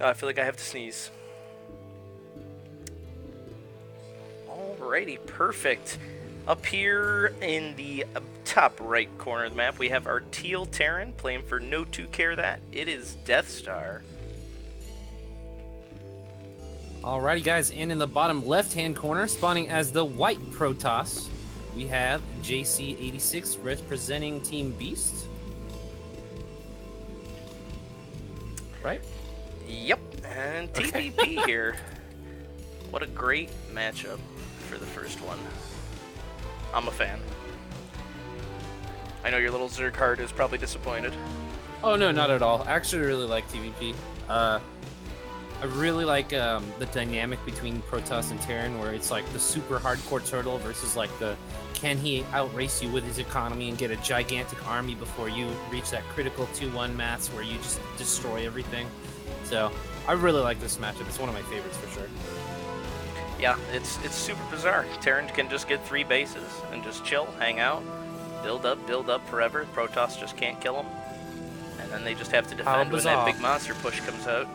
I feel like I have to sneeze. Alrighty, perfect. Up here in the top right corner of the map, we have our Teal Terran playing for No2CareThat. It is Deathstar. Alrighty, guys, and in the bottom left-hand corner, spawning as the white Protoss, we have jc86 representing Team Beast. Right? Yep, and TPP here. What a great matchup for the first one. I'm a fan. I know your little Zerg heart is probably disappointed. Oh, no, not at all. I actually really like TVP. I really like the dynamic between Protoss and Terran, where it's like the super hardcore turtle versus like the can he outrace you with his economy and get a gigantic army before you reach that critical 2-1 maths where you just destroy everything. So I really like this matchup. It's one of my favorites for sure. Yeah, it's super bizarre. Terran can just get 3 bases and just chill, hang out, build up forever. Protoss just can't kill them, and then they just have to defend when that big monster push comes out.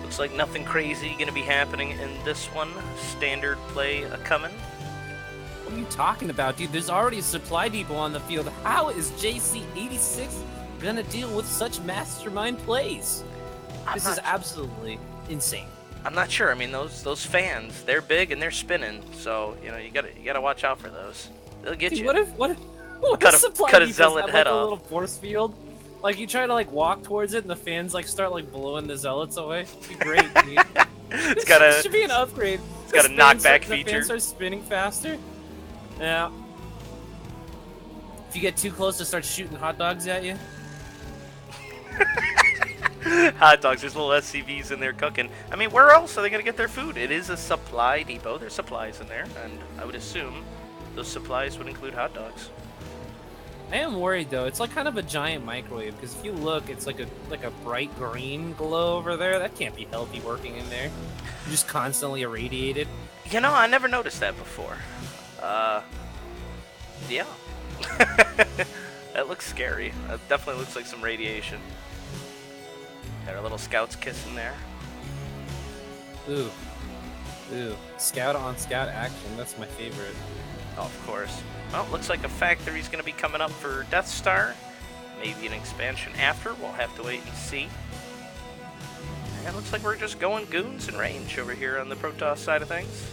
Looks like nothing crazy gonna be happening in this one. Standard play coming. What are you talking about, dude? There's already a supply depot on the field. How is jc86 gonna deal with such mastermind plays? This is absolutely insane. I'm not sure. I mean, those fans, they're big and they're spinning, so you know you gotta watch out for those. They'll get you. What if cut a zealot head off? A little force field. Like you try to like walk towards it, and the fans like start like blowing the zealots away. It'd be great. Dude. It should be an upgrade. It's got a knockback feature. The fans start spinning faster. Yeah. If you get too close, to start shooting hot dogs at you. Hot dogs, there's little SCVs in there cooking. I mean, where else are they going to get their food? It is a supply depot. There's supplies in there, and I would assume those supplies would include hot dogs. I am worried though. It's like kind of a giant microwave because if you look, it's like a bright green glow over there. That can't be healthy working in there. You're just constantly irradiated. You know, I never noticed that before. Yeah. That looks scary. That definitely looks like some radiation. Got our little scouts kissing there. Ooh. Scout on scout action. That's my favorite. Oh, of course. Well, looks like a factory's going to be coming up for Deathstar. Maybe an expansion after. We'll have to wait and see. And it looks like we're just going goons in range over here on the Protoss side of things.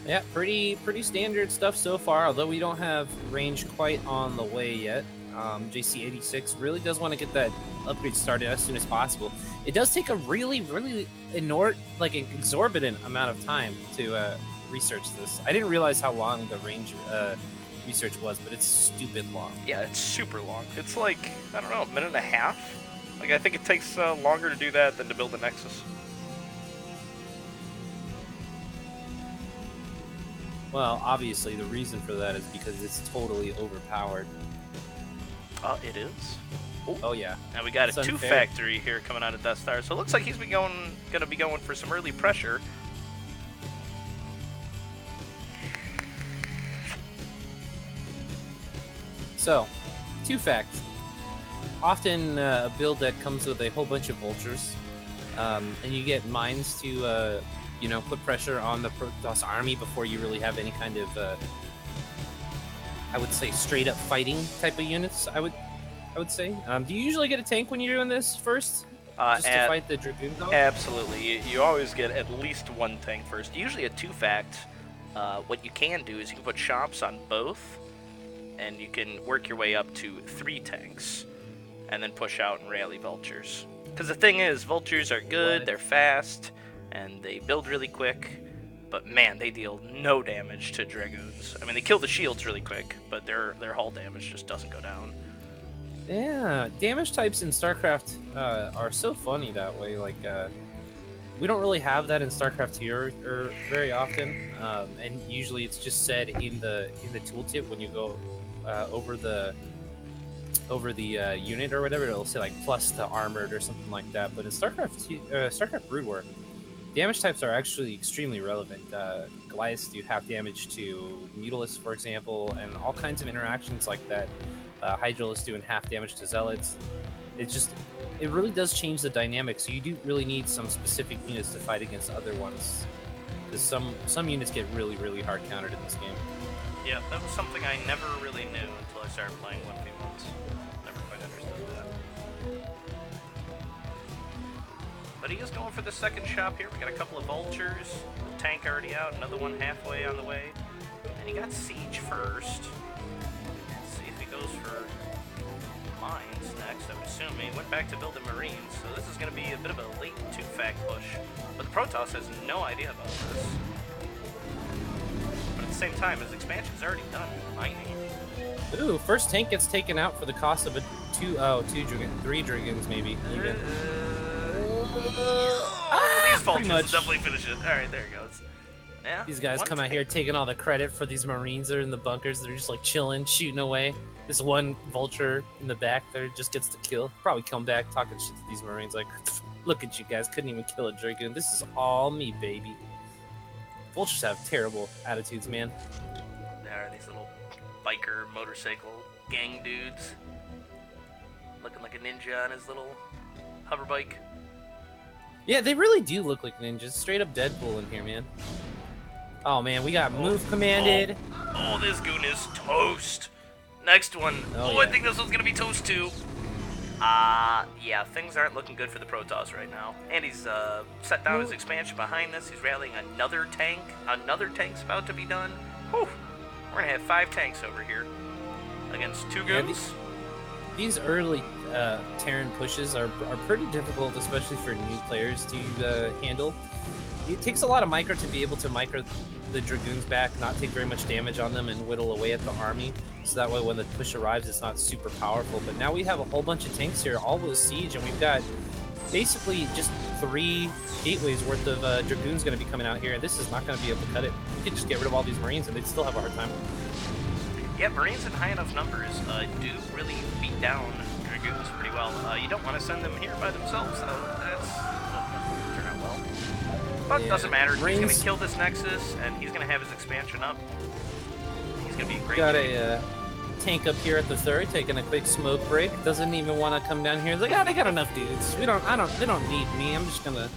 Yeah, pretty standard stuff so far, although we don't have range quite on the way yet. jc86 really does want to get that upgrade started as soon as possible. It does take a really exorbitant amount of time to research this. I didn't realize how long the range research was, but it's stupid long. Yeah, it's super long. It's like, I don't know, a minute and a half? Like, I think it takes longer to do that than to build a Nexus. Well, obviously, the reason for that is because it's totally overpowered. It is? Ooh. Oh, yeah. And we got a 2 factory here coming out of Deathstar, so it looks like he's going to be going for some early pressure. So, 2 facts. Often a build that comes with a whole bunch of vultures, and you get mines to, put pressure on the Protoss army before you really have any kind of, I would say, straight up fighting type of units. I would say. Do you usually get a tank when you're doing this first? Just to fight the Dragoons off? Absolutely. You always get at least 1 tank first. Usually a 2 fact. What you can do is you can put shops on both, and you can work your way up to 3 tanks, and then push out and rally vultures. Because the thing is, vultures are good, they're fast, and they build really quick, but man, they deal no damage to Dragoons. I mean, they kill the shields really quick, but their hull damage just doesn't go down. Yeah, damage types in StarCraft are so funny that way. Like, we don't really have that in StarCraft here or very often, and usually it's just said in the tooltip when you go over the over the unit or whatever, it'll say like plus to armored or something like that. But in StarCraft Brood War, damage types are actually extremely relevant. Goliaths do half damage to Mutalisks, for example, and all kinds of interactions like that. Hydralisks doing half damage to Zealots. It really does change the dynamic, so you do really need some specific units to fight against other ones. Because some units get really, really hard countered in this game. Yeah, that was something I never really knew until I started playing 1v1s. Never quite understood that. But he is going for the second shop here. We got a couple of vultures, a tank already out, another one halfway on the way. And he got siege first. Let's see if he goes for mines next, I would assume. He went back to building marines, so this is going to be a bit of a late 2-fact push. But the Protoss has no idea about this. But at the same time, his expansion's already done mining. Ooh, first tank gets taken out for the cost of a 3 Dragoons maybe. Even. These vultures will definitely finish it. Alright, there it goes. Yeah, these guys come out here taking all the credit for these marines that are in the bunkers. They're just like chilling, shooting away. This one vulture in the back there just gets the kill. Probably come back talking shit to these marines like, look at you guys, couldn't even kill a dragoon. This is all me, baby. Vultures have terrible attitudes, man. There are these little biker motorcycle gang dudes. Looking like a ninja on his little hover bike. Yeah, they really do look like ninjas. Straight up Deadpool in here, man. Oh man, we got move commanded. Oh, this goon is toast. Next one. Oh, yeah. I think this one's gonna be toast too. Yeah, things aren't looking good for the Protoss right now. And he's set down his expansion behind this. He's rallying another tank. Another tank's about to be done. Whew. We're gonna have 5 tanks over here against 2 goons. These early Terran pushes are pretty difficult, especially for new players to handle. It takes a lot of micro to be able to micro the Dragoons back, not take very much damage on them, and whittle away at the army. So that way when the push arrives, it's not super powerful. But now we have a whole bunch of tanks here, all with siege, and we've got basically just 3 gateways worth of Dragoons going to be coming out here, and this is not going to be able to cut it. We could just get rid of all these Marines, and they'd still have a hard time. Yeah, Marines in high enough numbers do really beat down Dragoons pretty well. You don't want to send them here by themselves, though. That's doesn't turn out well. But it doesn't matter. Marines... He's going to kill this Nexus, and he's going to have his expansion up. He's going to be a great. Got a tank up here at the 3rd, taking a quick smoke break. Doesn't even want to come down here. He's like, they got enough dudes. They don't need me. I'm just gonna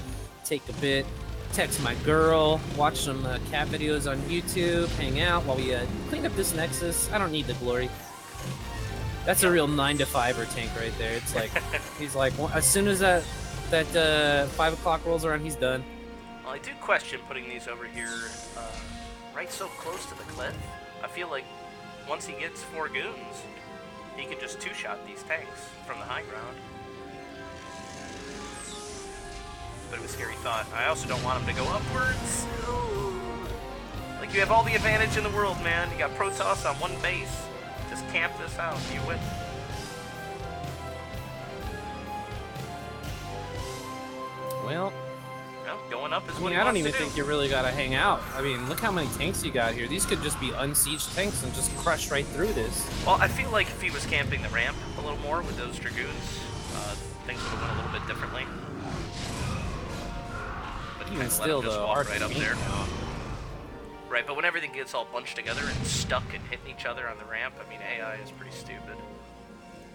take a bit, text my girl, watch some cat videos on YouTube, hang out while we clean up this Nexus. I don't need the glory. That's a real 9-to-5er tank right there. It's like he's like, well, as soon as that 5 o'clock rolls around, he's done. Well, I do question putting these over here right so close to the cliff. I feel like once he gets 4 goons, he can just 2-shot these tanks from the high ground. But it was a scary thought. I also don't want him to go upwards. Like, you have all the advantage in the world, man. You got Protoss on one base. Just camp this out. You win. Well, going up is what I don't even think you really gotta hang out. I mean, look how many tanks you got here. These could just be unsieged tanks and just crush right through this. Well, I feel like if he was camping the ramp a little more with those Dragoons, things would have went a little bit differently. But even still, though, right up there. Right, but when everything gets all bunched together and stuck and hitting each other on the ramp, I mean, AI is pretty stupid.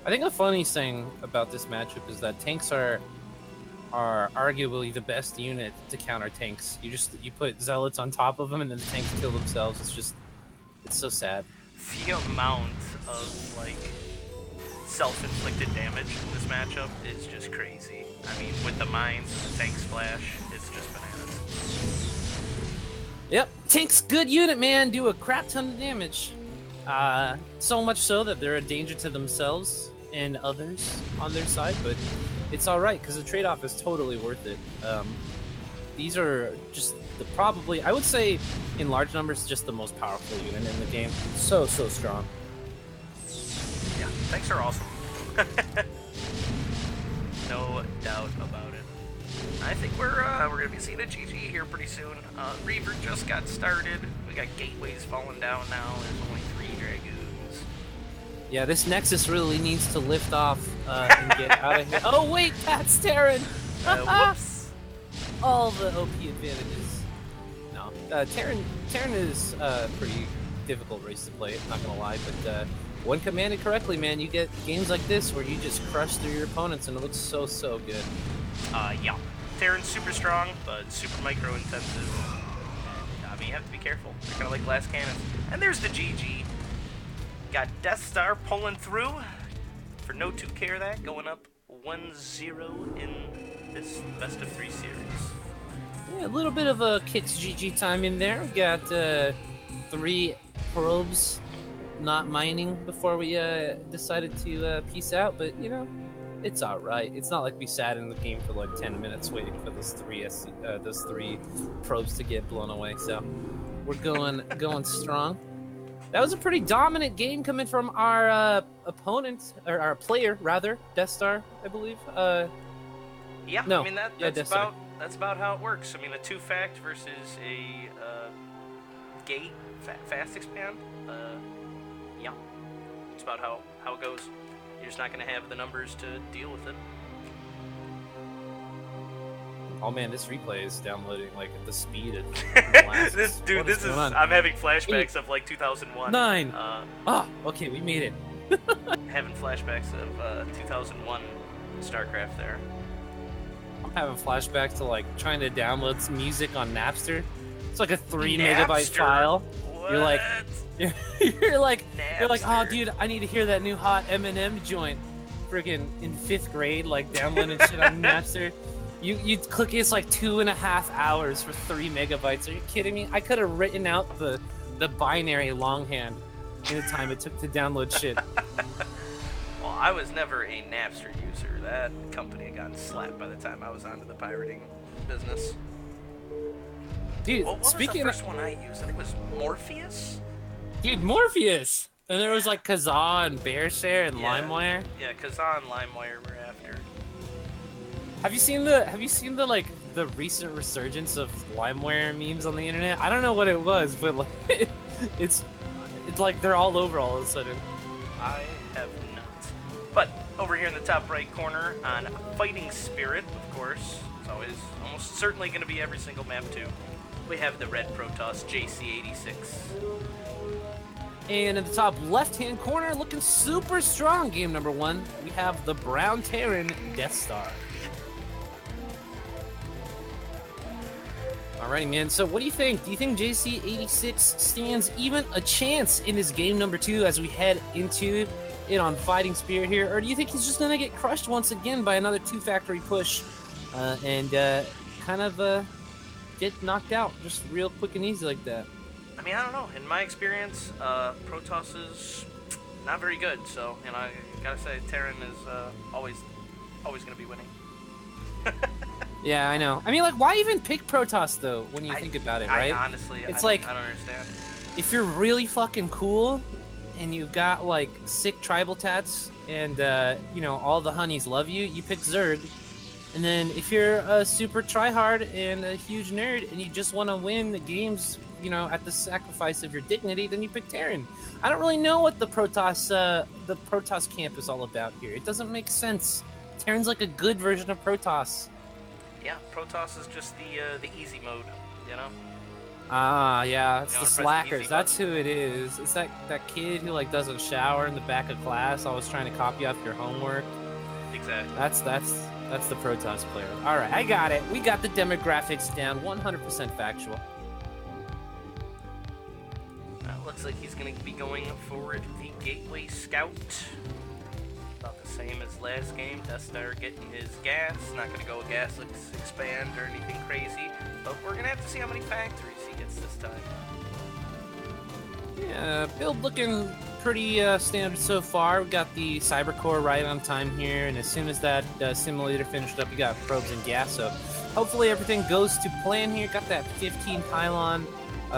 I think the funny thing about this matchup is that tanks are arguably the best unit to counter tanks. You put zealots on top of them and then the tanks kill themselves. It's so sad. The amount of like self-inflicted damage in this matchup is just crazy. I mean, with the mines and the tank splash, it's just bananas. Yep, tank's good unit, man. Do a crap ton of damage. So much so that they're a danger to themselves and others on their side, but it's all right because the trade-off is totally worth it. These are just probably, I would say, in large numbers, just the most powerful unit in the game. So strong. Yeah, tanks are awesome. No doubt about it. I think we're gonna be seeing a GG here pretty soon. Reaver just got started. We got gateways falling down now. There's only 3 Dragoons. Yeah, this Nexus really needs to lift off and get out of here. Oh wait, that's Terran! Whoops. All the OP advantages. No, Terran is a pretty difficult race to play, not gonna lie, but when commanded correctly, man, you get games like this where you just crush through your opponents and it looks so, so good. Yeah. Terran's super strong, but super micro intensive. And, I mean, you have to be careful. They're kind of like glass cannons. And there's the GG. Got Deathstar pulling through for No2CareThat, going up 1-0 in this best of 3 series. Yeah, a little bit of a Kits GG time in there. We got 3 probes not mining before we decided to peace out, but you know, it's all right. It's not like we sat in the game for like 10 minutes waiting for those three probes to get blown away. So we're going strong. That was a pretty dominant game coming from our opponent, or our player rather, Deathstar, I believe. Yeah, no, I mean that's about how it works. I mean, a 2-fact versus a gate fast expand. Yeah, it's about how it goes. You're just not going to have the numbers to deal with it. Oh man, this replay is downloading like at the speed of I'm having flashbacks of like 2001. 9. Okay, we made it. Having flashbacks of 2001 StarCraft there. I'm having flashbacks to like trying to download some music on Napster. It's like a 3 Napster? megabyte file. What? You're like, you're like, Napster. oh dude, I need to hear that new hot Eminem joint. Freaking in 5th grade, like downloading shit on Napster. You click it's like 2.5 hours for 3 megabytes. Are you kidding me? I could have written out the binary longhand in the time it took to download shit. Well, I was never a Napster user. That company had gotten slapped by the time I was onto the pirating business. Dude, what was speaking the first one I used? I think it was Morpheus? Dude, Morpheus! And there was like Kazaa and Bearshare and Yeah. LimeWire. Yeah, Kazaa and LimeWire were after. Have you seen the like the recent resurgence of LimeWire memes on the internet? I don't know what it was, but like it's like they're all over all of a sudden. I have not. But over here in the top right corner on Fighting Spirit, of course, it's always almost certainly going to be every single map too. We have the red Protoss jc86. And in the top left-hand corner, looking super strong, game number 1, we have the brown Terran Deathstar. Alrighty, man. So what do you think? Do you think jc86 stands even a chance in this game number 2 as we head into it on Fighting Spirit here? Or do you think he's just going to get crushed once again by another 2-factory push and kind of get knocked out just real quick and easy like that? I mean, I don't know. In my experience, Protoss is not very good. So, you know, I gotta say, Terran is always going to be winning. Yeah, I know. I mean, like, why even pick Protoss, though, when you think about it, right? Honestly, it's I like, don't understand. If you're really fucking cool, and you've got, like, sick tribal tats, and, you know, all the honeys love you, you pick Zerg. And then if you're a super tryhard and a huge nerd, and you just want to win the games, you know, at the sacrifice of your dignity, then you pick Terran. I don't really know what the Protoss camp is all about here. It doesn't make sense. Terran's like a good version of Protoss. Yeah, Protoss is just the easy mode, you know? Ah, yeah, it's You the know, slackers. That's who it is. It's that kid who like doesn't shower in the back of class, always trying to copy off your homework. Exactly. That's the Protoss player. All right, I got it. We got the demographics down, 100% factual. Looks like he's going to be going for the Gateway Scout. About the same as last game. Deathstar getting his gas. Not going to go gas expand or anything crazy. But we're going to have to see how many factories he gets this time. Yeah, build looking pretty standard so far. We got the Cybercore right on time here, and as soon as that simulator finished up, we got probes and gas. So hopefully everything goes to plan here. Got that 15 pylon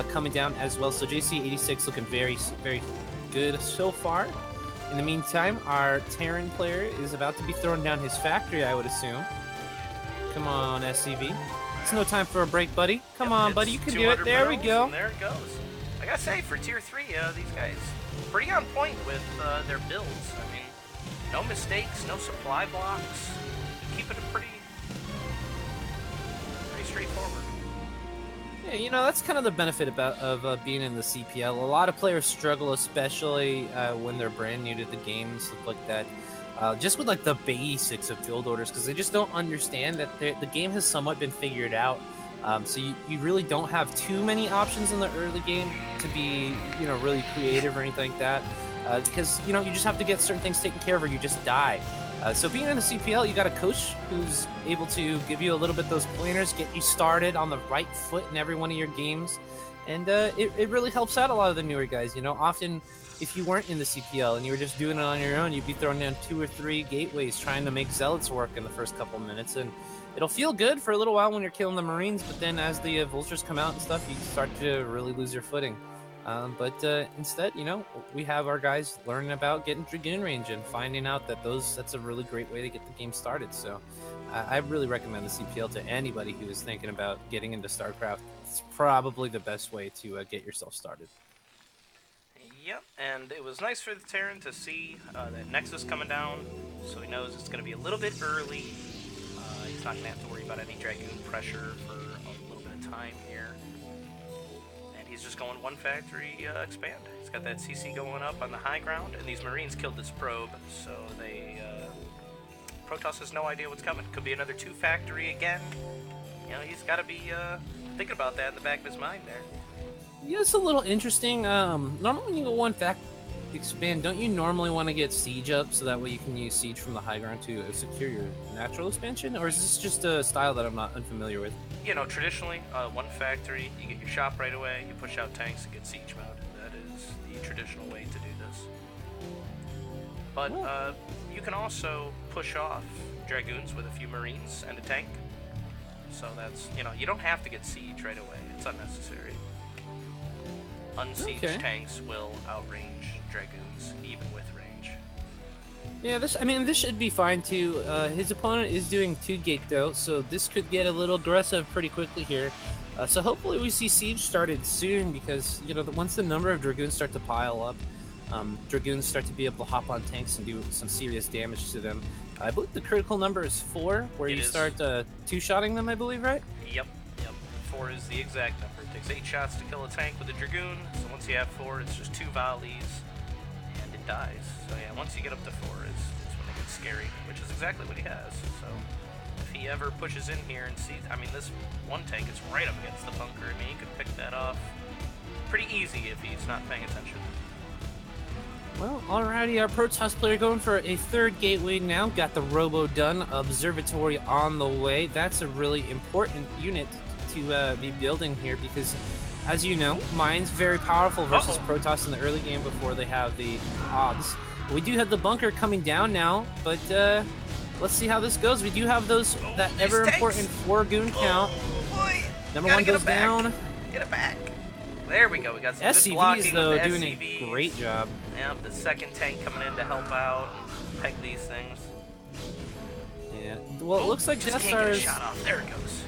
coming down as well. So jc86 looking very, very good so far. In the meantime, our Terran player is about to be throwing down his factory, I would assume. Come on, SCV. It's no time for a break, buddy. Come on, buddy, you can do it. There we go. And there it goes. I gotta say, for Tier 3, these guys pretty on point with their builds. I mean, no mistakes, no supply blocks. Keep it pretty straightforward. Yeah, you know, that's kind of the benefit of being in the CPL. A lot of players struggle, especially when they're brand new to the game and stuff like that. Just with like the basics of build orders, because they just don't understand that the game has somewhat been figured out. So you really don't have too many options in the early game to be, you know, really creative or anything like that. Because, you know, you just have to get certain things taken care of or you just die. So being in the CPL, you got a coach who's able to give you a little bit those pointers, get you started on the right foot in every one of your games. And it really helps out a lot of the newer guys. You know, often if you weren't in the CPL and you were just doing it on your own, you'd be throwing down 2 or 3 gateways trying to make zealots work in the first couple minutes. And it'll feel good for a little while when you're killing the Marines, but then as the vultures come out and stuff, you start to really lose your footing. But instead, you know, we have our guys learning about getting Dragoon range and finding out that that's a really great way to get the game started. So I really recommend the CPL to anybody who is thinking about getting into StarCraft. It's probably the best way to get yourself started. Yep, and it was nice for the Terran to see that Nexus coming down, so he knows it's going to be a little bit early. He's not going to have to worry about any Dragoon pressure for a little bit of time here. And he's just going one factory expand. He's got that CC going up on the high ground, and these Marines killed this probe, so Protoss has no idea what's coming. Could be another 2 factory again. You know, he's got to be thinking about that in the back of his mind there. Yeah, it's a little interesting. Normally when you go one fact expand, don't you normally want to get siege up so that way you can use siege from the high ground to secure your natural expansion? Or is this just a style that I'm not unfamiliar with? You know, traditionally, one factory, you get your shop right away, you push out tanks and get siege mode. That is the traditional way to do this. But you can also push off Dragoons with a few Marines and a tank. So that's, you know, you don't have to get siege right away. It's unnecessary. Unsieged tanks will outrange Dragoons, even with range. Yeah, this should be fine too. His opponent is doing 2 gate though, so this could get a little aggressive pretty quickly here. So hopefully we see siege started soon, because, you know, once the number of Dragoons start to pile up, Dragoons start to be able to hop on tanks and do some serious damage to them. I believe the critical number is 4, where you start 2-shotting them, I believe, right? Yep. 4 is the exact number. It takes 8 shots to kill a tank with a Dragoon, so once you have 4, it's just 2 volleys, and it dies. So yeah, once you get up to 4, it's when it gets scary, which is exactly what he has. So if he ever pushes in here and sees, I mean, this one tank is right up against the bunker. I mean, he could pick that off pretty easy if he's not paying attention. Well, alrighty, our Protoss player going for a 3rd gateway now. Got the Robo done. Observatory on the way. That's a really important unit to be building here, because, as you know, mine's very powerful versus Protoss in the early game before they have the odds. We do have the bunker coming down now, but let's see how this goes. We do have that ever important 4 goon count. Boy. Number 1 goes down. Get it back. There we go. We got some SCVs, good blocking though, with the doing SCVs. a great job. Yep, the 2nd tank coming in to help out and peg these things. Yeah. Well, it looks like Deathstar is... shot off. There it goes.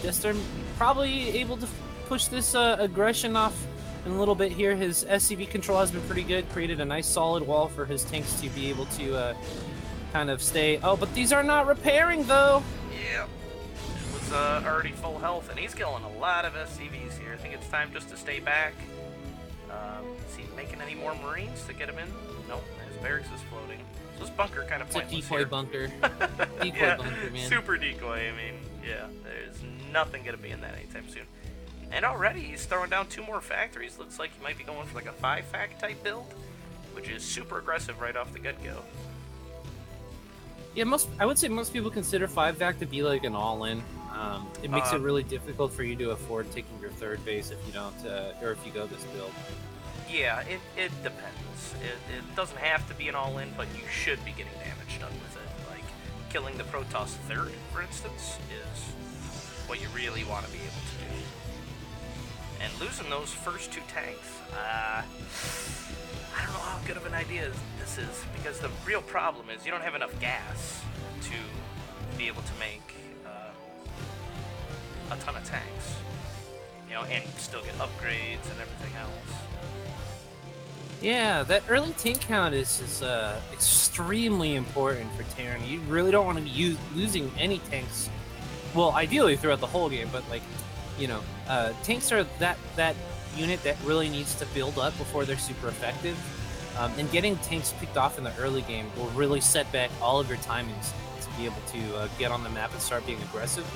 Deathstar probably able to push this aggression off in a little bit here. His SCV control has been pretty good. Created a nice solid wall for his tanks to be able to kind of stay... Oh, but these are not repairing, though! Yep. It was already full health, and he's killing a lot of SCVs here. I think it's time just to stay back. Is he making any more Marines to get him in? Nope, his barracks is floating. So this bunker kind of pointless. It's a decoy here. bunker. Yeah, bunker, man. Super decoy. I mean, yeah, there's nothing gonna be in that anytime soon. And already he's throwing down 2 more factories. Looks like he might be going for like a 5-fact type build, which is super aggressive right off the get-go. Yeah, I would say most people consider 5-fact to be like an all-in. It makes it really difficult for you to afford taking your 3rd base if you don't, or if you go this build. Yeah, it depends. It doesn't have to be an all-in, but you should be getting damage done with it. Like, killing the Protoss 3rd, for instance, is what you really want to be able to do. And losing those first 2 tanks, I don't know how good of an idea this is, because the real problem is you don't have enough gas to be able to make a ton of tanks, you know, and still get upgrades and everything else. Yeah, that early tank count is extremely important for Terran. You really don't want to be losing any tanks. Well, ideally throughout the whole game, but like, tanks are that unit that really needs to build up before they're super effective. And getting tanks picked off in the early game will really set back all of your timings to be able to get on the map and start being aggressive.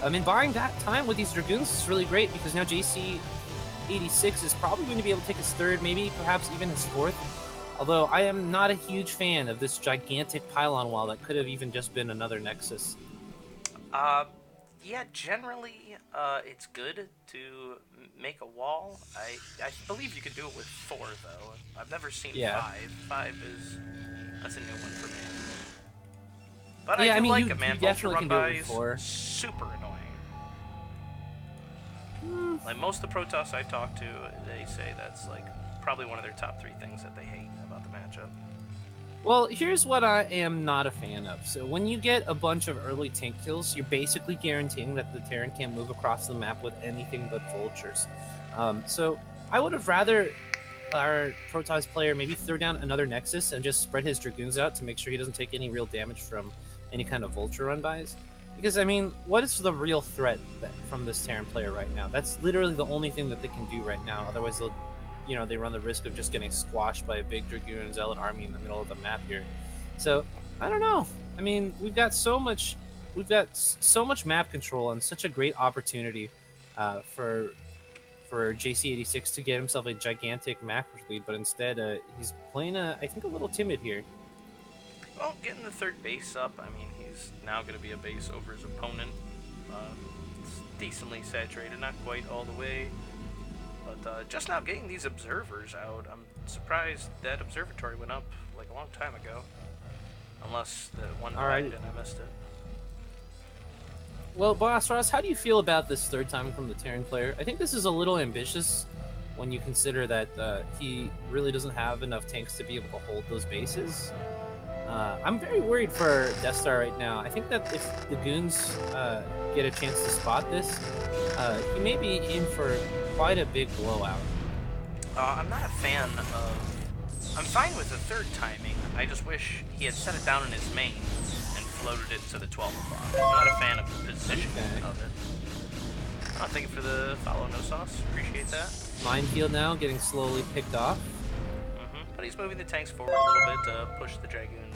And buying that time with these Dragoons is really great because now jc86 is probably going to be able to take his third, maybe perhaps even his fourth. Although I am not a huge fan of this gigantic pylon wall that could have even just been another Nexus. Yeah, generally, it's good to make a wall. I believe you can do it with 4, though. I've never seen 5. 5 that's a new one for me. But yeah, I do mean, like you, it, man. You definitely Vulture can run do it with 4. Super annoying. Like, most of the Protoss I talk to, they say that's, like, probably one of their top 3 things that they hate about the matchup. Well, here's what I am not a fan of. So when you get a bunch of early tank kills, you're basically guaranteeing that the Terran can't move across the map with anything but vultures. So I would have rather our Protoss player maybe throw down another Nexus and just spread his Dragoons out to make sure he doesn't take any real damage from any kind of vulture run-bys. Because, I mean, what is the real threat from this Terran player right now? That's literally the only thing that they can do right now. Otherwise, they'll they run the risk of just getting squashed by a big Dragoon and Zealot army in the middle of the map here. So, I don't know. I mean, we've got so much map control and such a great opportunity for jc86 to get himself a gigantic macro lead, but instead he's playing, I think, a little timid here. Well, getting the third base up, I mean, he's now going to be a base over his opponent. It's decently saturated, not quite all the way. But just now getting these observers out, I'm surprised that observatory went up like a long time ago. Unless the one died and I missed it. Well, Boss Ross, how do you feel about this third time from the Terran player? I think this is a little ambitious when you consider that he really doesn't have enough tanks to be able to hold those bases. I'm very worried for Deathstar right now. I think that if the Goons get a chance to spot this, he may be in for quite a big blowout. I'm not a fan of... I'm fine with the third timing. I just wish he had set it down in his main and floated it to the 12 o'clock. I'm not a fan of the positioning of it. Thank you for the follow, No Sauce. Appreciate that. Minefield now getting slowly picked off. But he's moving the tanks forward a little bit to push the Dragoons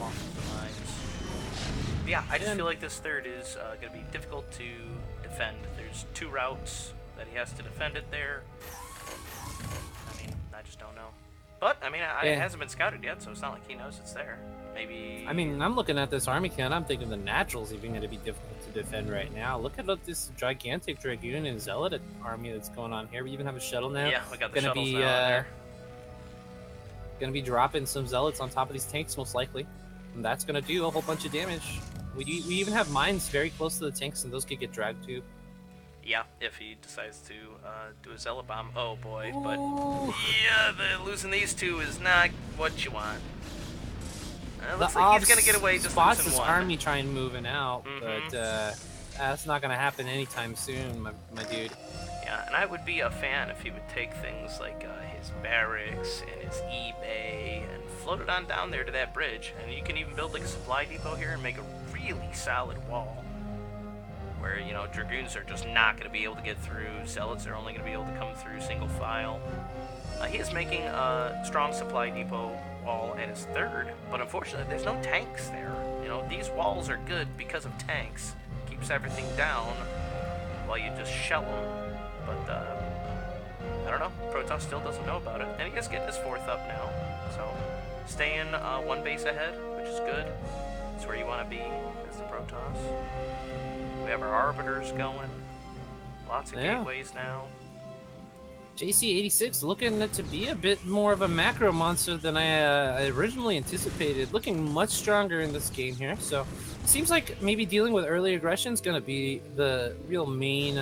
off the mines. But yeah, I just feel like this third is going to be difficult to defend. There's 2 routes that he has to defend it there. I mean, I just don't know. But, I mean, it hasn't been scouted yet, so it's not like he knows it's there. Maybe... I mean, I'm looking at this army count, I'm thinking the Natural's even going to be difficult to defend right now. Look at this gigantic Dragoon and Zealot army that's going on here. We even have a shuttle now. Yeah, we got the shuttles now there. Going to be dropping some Zealots on top of these tanks, most likely. And that's going to do a whole bunch of damage. We even have mines very close to the tanks, and those could get dragged too. Yeah, if he decides to do a Zealot bomb. Oh boy, Ooh. But yeah, losing these 2 is not what you want. Looks like he's gonna get away just spots losing this 1. army trying moving out, but that's not gonna happen anytime soon, my dude. Yeah, and I would be a fan if he would take things like his barracks and his eBay and float it on down there to that bridge, and you can even build like a supply depot here and make a really solid wall. Where, Dragoons are just not going to be able to get through. Zealots are only going to be able to come through single file. He is making a strong supply depot wall at his third, but unfortunately there's no tanks there. These walls are good because of tanks. Keeps everything down while you just shell them. But, I don't know. Protoss still doesn't know about it. And he is getting his 4th up now. So, staying 1 base ahead, which is good. That's where you want to be as the Protoss. We have our arbiters going. Lots of gateways now. jc86 looking to be a bit more of a macro monster than I originally anticipated. Looking much stronger in this game here. So it seems like maybe dealing with early aggression is going to be the real main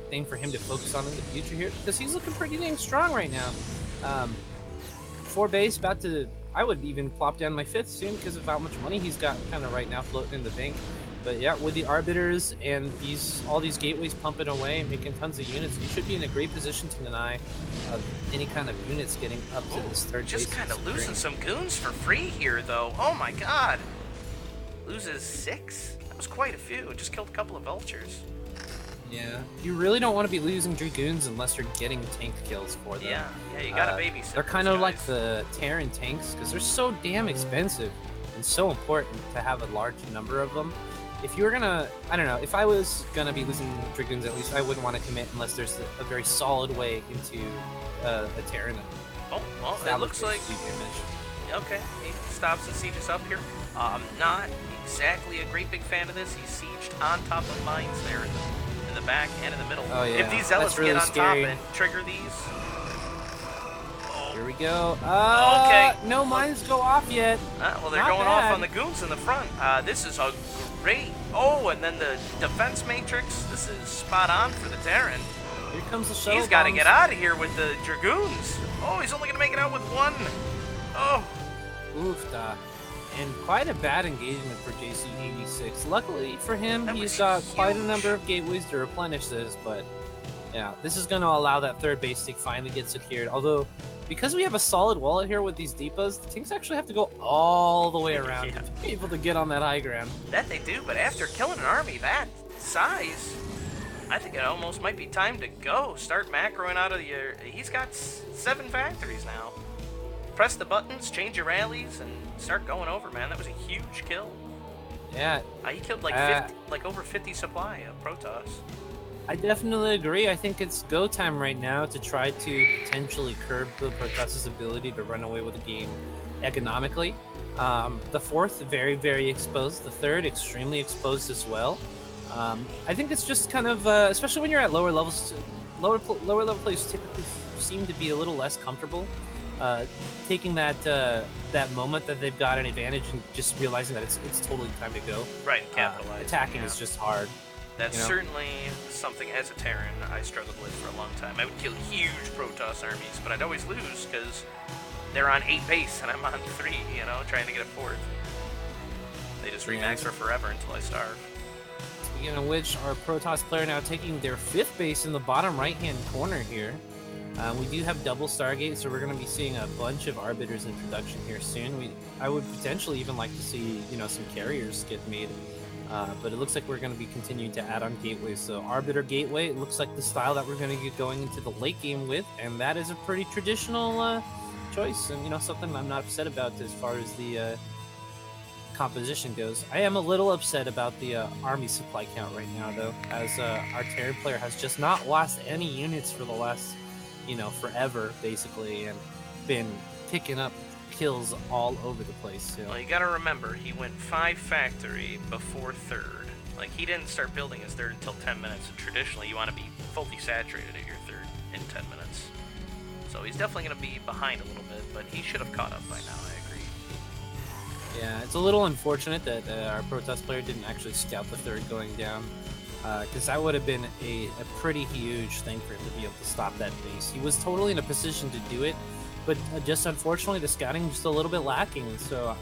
thing for him to focus on in the future here. Because he's looking pretty dang strong right now. 4 base, about to... I would even plop down my 5th soon because of how much money he's got kind of right now floating in the bank. But yeah, with the arbiters and all these gateways pumping away and making tons of units, you should be in a great position to deny any kind of units getting up to this third base. Just kind of losing some goons for free here, though. Oh my god. Loses 6? That was quite a few. Just killed a couple of vultures. Yeah, you really don't want to be losing dragoons unless you're getting tank kills for them. Yeah, you gotta babysit. They're kind of like the Terran tanks because they're so damn expensive and so important to have a large number of them. If you were gonna, I don't know, if I was gonna be losing dragoons, at least I wouldn't want to commit unless there's a very solid way into a Terran. Oh, well, it looks like. Okay, he stops and sieges up here. Not exactly a great big fan of this. He's sieged on top of mines there in the back and in the middle. Oh, yeah. If these zealots really get on scary. top and trigger these. Here we go. Okay. No mines go off yet. Well, they're Not going bad. off on the goons in the front. This is a great. Oh, and then the defense matrix. This is spot on for the Terran. Here comes the shuttle He's got to bombs. get out of here with the dragoons. Oh, he's only going to make it out with one. Oh. Oofta. And quite a bad engagement for jc86. Luckily for him, That he's was got quite a huge. number of gateways to replenish this, but yeah, this is going to allow that third base to finally get secured. Although, because we have a solid wall here with these depots, the tanks actually have to go all the way around Yeah. to be able to get on that high ground. That they do, but after killing an army that size, I think it almost might be time to go. Start macroing out of your... He's got 7 factories now. Press the buttons, change your rallies, and start going over, man. That was a huge kill. Yeah, He killed like over 50 supply of Protoss. I definitely agree. I think it's go time right now to try to potentially curb the Protoss's ability to run away with the game economically. The fourth, very, very exposed. The third, extremely exposed as well. I think it's just kind of, especially when you're at lower levels, lower level players typically seem to be a little less comfortable taking that that moment that they've got an advantage and just realizing that it's totally time to go. Right, capitalize. Attacking is just hard. That's you know? certainly something as a Terran I struggled with for a long time. I would kill huge Protoss armies, but I'd always lose because they're on 8 base and I'm on 3, you know, trying to get a 4th. They just remax for forever until I starve. Speaking of which, our Protoss player now taking their 5th base in the bottom right-hand corner here. We do have double Stargate, so we're going to be seeing a bunch of Arbiters in production here soon. I would potentially even like to see, you know, some carriers get made. But it looks like we're going to be continuing to add on gateways. So Arbiter Gateway, it looks like the style that we're going to get going into the late game with, and that is a pretty traditional choice, and, you know, something I'm not upset about as far as the composition goes. I am a little upset about the army supply count right now, though, as our Terran player has just not lost any units for the last, you know, forever, basically, and been picking up kills all over the place. So. Well, you gotta remember, he went 5 factory before 3rd. Like, he didn't start building his 3rd until 10 minutes, and traditionally you want to be fully saturated at your 3rd in 10 minutes. So he's definitely going to be behind a little bit, but he should have caught up by now, I agree. Yeah, it's a little unfortunate that our Protoss player didn't actually scout the 3rd going down, because that would have been a pretty huge thing for him to be able to stop that base. He was totally in a position to do it, but just unfortunately the scouting was just a little bit lacking. So,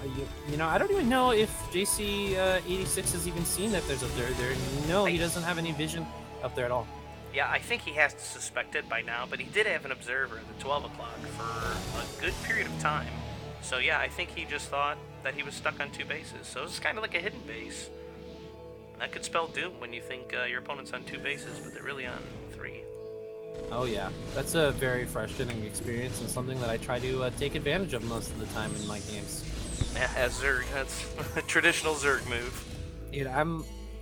you know, I don't even know if jc86 has even seen that there's a 3rd there. No, he doesn't have any vision up there at all. Yeah, I think he has to suspect it by now, but he did have an observer at the 12 o'clock for a good period of time. So yeah, I think he just thought that he was stuck on 2 bases. So it's kind of like a hidden base. That could spell doom when you think your opponent's on 2 bases, but they're really on 3. Oh yeah, that's a very frustrating experience and something that I try to take advantage of most of the time in my games. Yeah, as Zerg, that's a traditional Zerg move. Dude,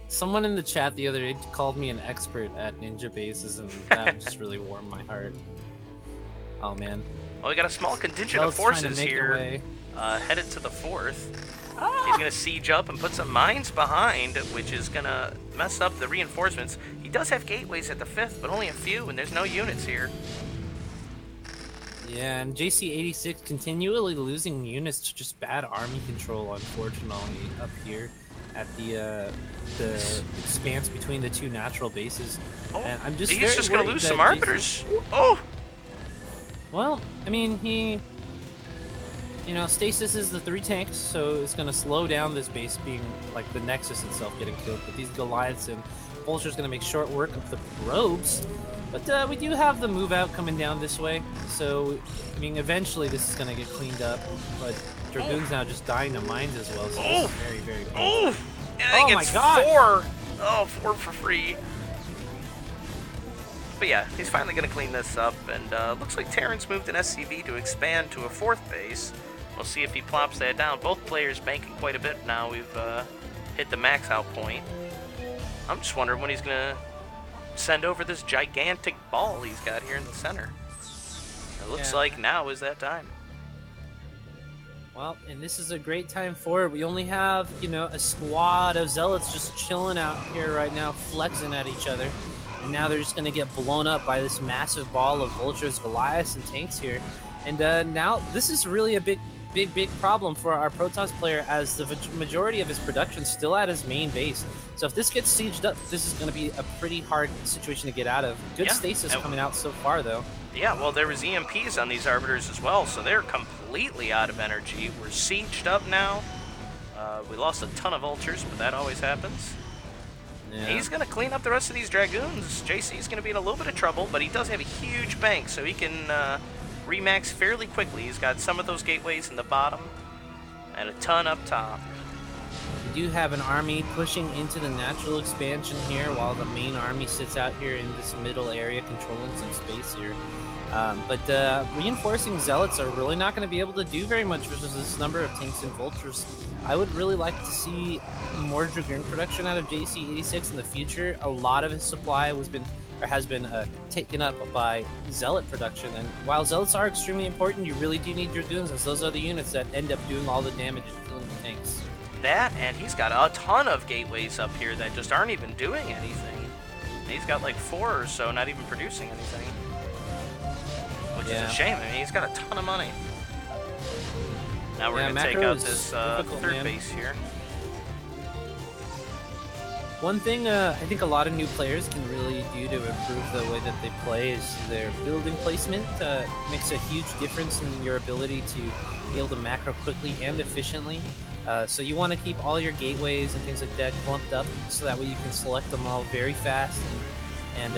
someone in the chat the other day called me an expert at ninja bases, and that just really warmed my heart. Oh man. Well, we got a small contingent of forces here headed to the 4th. He's going to siege up and put some mines behind, which is going to mess up the reinforcements. He does have gateways at the 5th, but only a few, and there's no units here. Yeah, and jc86 continually losing units to just bad army control, unfortunately, up here at the expanse between the 2 natural bases. Oh, and I'm just he's just going to lose some arbiters. Oh! Well, I mean, you know, stasis is the 3 tanks, so it's going to slow down this base being like the Nexus itself getting killed. But these Goliaths and Vulture's going to make short work of the probes. But we do have the move out coming down this way, so I mean, eventually this is going to get cleaned up. But Dragoon's now just dying to mines as well, so this is very, very painful. Oh my god! 4! Oh, 4 for free. But yeah, he's finally going to clean this up, and looks like Terrence moved an SCV to expand to a 4th base. We'll see if he plops that down. Both players banking quite a bit now. We've hit the max out point. I'm just wondering when he's going to send over this gigantic ball he's got here in the center. It looks like now is that time. Well, and this is a great time for it. We only have, you know, a squad of Zealots just chilling out here right now, flexing at each other. And now they're just going to get blown up by this massive ball of Vultures, Goliaths, and tanks here. And now this is really a big problem for our Protoss player, as the majority of his production is still at his main base. So if this gets sieged up, this is going to be a pretty hard situation to get out of. Good stasis coming out so far, though. Yeah, well, there was EMPs on these Arbiters as well, so they're completely out of energy. We're sieged up now. We lost a ton of Vultures, but that always happens. Yeah. He's going to clean up the rest of these Dragoons. JC's going to be in a little bit of trouble, but he does have a huge bank, so he can remax fairly quickly. He's got some of those gateways in the bottom and a ton up top. We do have an army pushing into the natural expansion here, while the main army sits out here in this middle area controlling some space here. But reinforcing Zealots are really not going to be able to do very much versus this number of tanks and Vultures. I would really like to see more Dragoon production out of jc86 in the future. A lot of his supply has been taken up by Zealot production, and while Zealots are extremely important, you really do need Dragoons, as those are the units that end up doing all the damage and killing the tanks. That, and he's got a ton of gateways up here that just aren't even doing anything. He's got like 4 or so not even producing anything, which is a shame. I mean, he's got a ton of money. Now we're going to take out this 3rd base here. One thing I think a lot of new players can really do to improve the way that they play is their building placement. Makes a huge difference in your ability to be able to macro quickly and efficiently. So you want to keep all your gateways and things like that clumped up, so that way you can select them all very fast and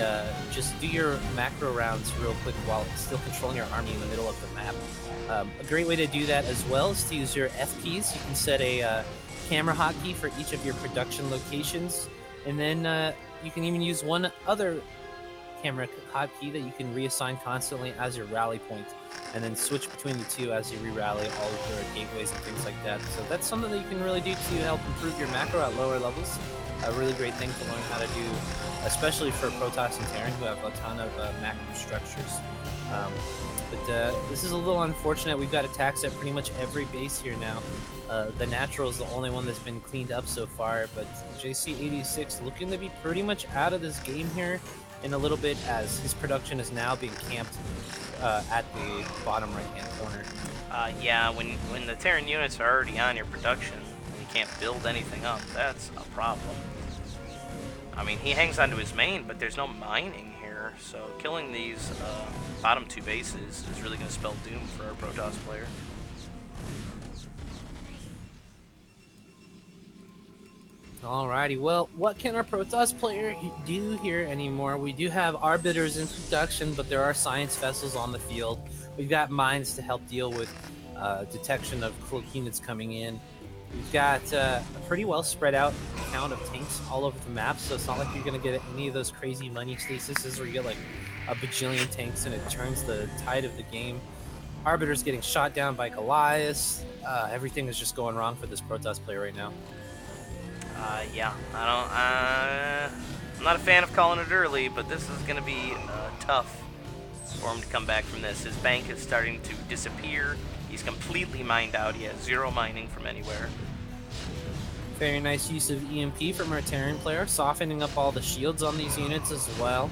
just do your macro rounds real quick while still controlling your army in the middle of the map. A great way to do that as well is to use your F keys. You can set a camera hotkey for each of your production locations, and then you can even use one other camera hotkey that you can reassign constantly as your rally point, and then switch between the two as you re-rally all of your gateways and things like that. So that's something that you can really do to help improve your macro at lower levels. A really great thing to learn how to do, especially for Protoss and Terran, who have a ton of macro structures. But this is a little unfortunate. We've got attacks at pretty much every base here now. The Natural is the only one that's been cleaned up so far, but jc86 looking to be pretty much out of this game here in a little bit, as his production is now being camped at the bottom right-hand corner. Yeah, when the Terran units are already on your production and you can't build anything up, that's a problem. I mean, he hangs onto his main, but there's no mining here, so killing these bottom 2 bases is really going to spell doom for our Protoss player. Alrighty, well, what can our Protoss player do here anymore? We do have Arbiters in production, but there are science vessels on the field. We've got mines to help deal with detection of cloak units coming in. We've got a pretty well spread out count of tanks all over the map, so it's not like you're going to get any of those crazy money stasises where you get like a bajillion tanks and it turns the tide of the game. Arbiters getting shot down by Goliaths. Everything is just going wrong for this Protoss player right now. Yeah, I'm not a fan of calling it early, but this is going to be tough for him to come back from this. His bank is starting to disappear. He's completely mined out. He has 0 mining from anywhere. Very nice use of EMP from our Terran player, softening up all the shields on these units as well.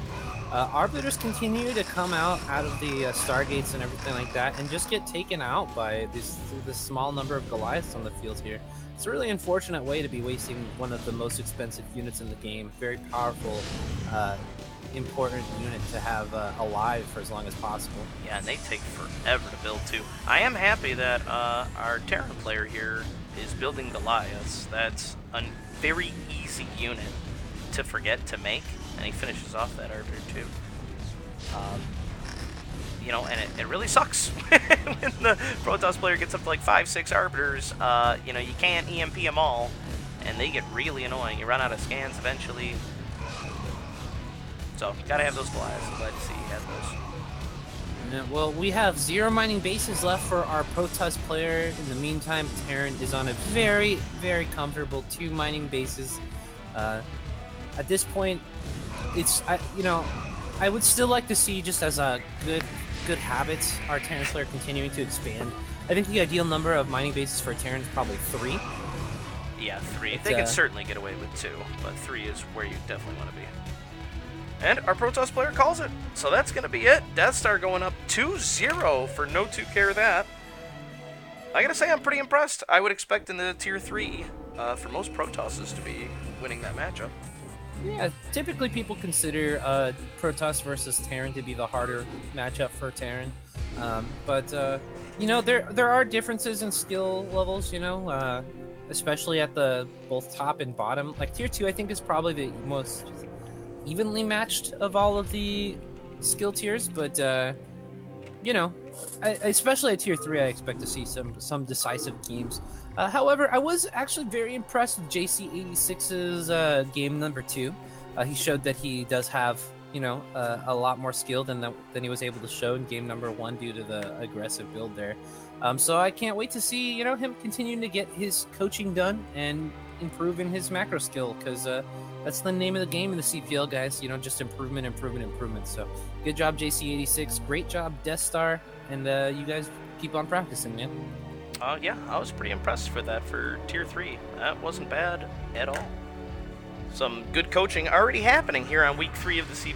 Arbiters continue to come out of the Stargates and everything like that, and just get taken out by this small number of Goliaths on the field here. It's a really unfortunate way to be wasting one of the most expensive units in the game. Very powerful, important unit to have alive for as long as possible. Yeah, and they take forever to build too. I am happy that our Terran player here is building Goliaths. That's a very easy unit to forget to make, and he finishes off that Arbiter too. You know, and it really sucks when the Protoss player gets up to like 5-6 Arbiters. You know, you can't EMP them all, and they get really annoying. You run out of scans eventually. So, gotta have those Goliaths. I'm glad to see he has those. Well, we have 0 mining bases left for our Protoss player. In the meantime, Terran is on a very, very comfortable 2 mining bases. At this point, you know, I would still like to see, just as a good habits, our Terran player continuing to expand. I think the ideal number of mining bases for Terran is probably 3. Yeah, 3. They can certainly get away with 2, but 3 is where you definitely want to be. And our Protoss player calls it. So that's going to be it. Deathstar going up 2-0 for No2CareThat. I got to say, I'm pretty impressed. I would expect in the Tier 3 for most Protosses to be winning that matchup. Yeah, typically people consider Protoss versus Terran to be the harder matchup for Terran. But you know, there are differences in skill levels, you know, especially at the both top and bottom. Like Tier 2, I think, is probably the most evenly matched of all of the skill tiers, but you know, especially at Tier 3, I expect to see some decisive games. However, I was actually very impressed with jc86's game number 2. He showed that he does have, you know, a lot more skill than he was able to show in game number 1 due to the aggressive build there. So I can't wait to see, you know, him continuing to get his coaching done and improve in his macro skill, because that's the name of the game in the CPL, guys. You know, just improvement. So good job, jc86. Great job, Deathstar. And you guys keep on practicing, man. Yeah, I was pretty impressed for that for Tier 3. That wasn't bad at all. Some good coaching already happening here on Week 3 of the CPL.